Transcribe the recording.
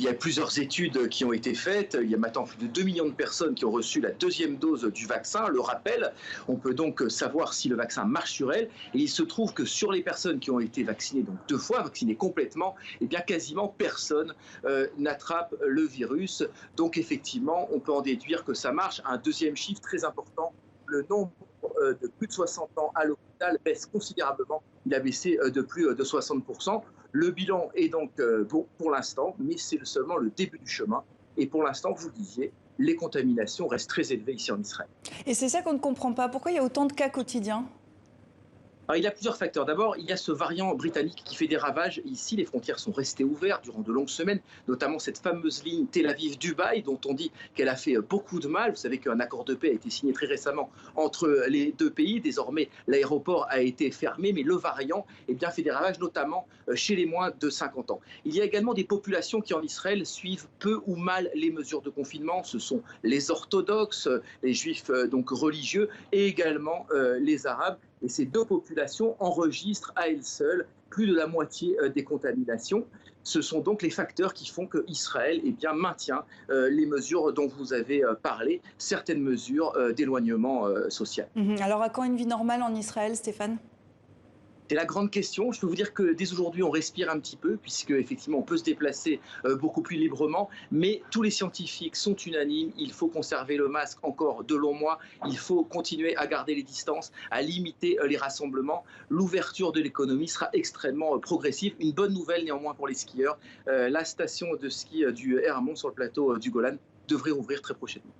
Il y a plusieurs études qui ont été faites. Il y a maintenant plus de 2 millions de personnes qui ont reçu la deuxième dose du vaccin. Le rappel, on peut donc savoir si le vaccin marche sur elles. Et il se trouve que sur les personnes qui ont été vaccinées, donc 2 fois, vaccinées complètement, eh bien quasiment personne n'attrape le virus. Donc effectivement, on peut en déduire que ça marche. Un deuxième chiffre très important, le nombre de plus de 60 ans à l'hôpital baisse considérablement. Il a baissé de plus de 60%. Le bilan est donc bon pour l'instant, mais c'est seulement le début du chemin. Et pour l'instant, vous le disiez, les contaminations restent très élevées ici en Israël. Et c'est ça qu'on ne comprend pas. Pourquoi il y a autant de cas quotidiens? Alors, il y a plusieurs facteurs. D'abord, il y a ce variant britannique qui fait des ravages. Ici, les frontières sont restées ouvertes durant de longues semaines, notamment cette fameuse ligne Tel Aviv-Dubaï, dont on dit qu'elle a fait beaucoup de mal. Vous savez qu'un accord de paix a été signé très récemment entre les deux pays. Désormais, l'aéroport a été fermé, mais le variant fait des ravages, notamment chez les moins de 50 ans. Il y a également des populations qui, en Israël, suivent peu ou mal les mesures de confinement. Ce sont les orthodoxes, les juifs donc religieux, et également les arabes. Et ces deux populations enregistrent à elles seules plus de la moitié des contaminations. Ce sont donc les facteurs qui font que Israël maintient les mesures dont vous avez parlé, certaines mesures d'éloignement social. Alors à quand une vie normale en Israël, Stéphane? C'est la grande question. Je peux vous dire que dès aujourd'hui, on respire un petit peu, puisque effectivement, on peut se déplacer beaucoup plus librement. Mais tous les scientifiques sont unanimes. Il faut conserver le masque encore de longs mois. Il faut continuer à garder les distances, à limiter les rassemblements. L'ouverture de l'économie sera extrêmement progressive. Une bonne nouvelle néanmoins pour les skieurs. La station de ski du Hermon sur le plateau du Golan devrait ouvrir très prochainement.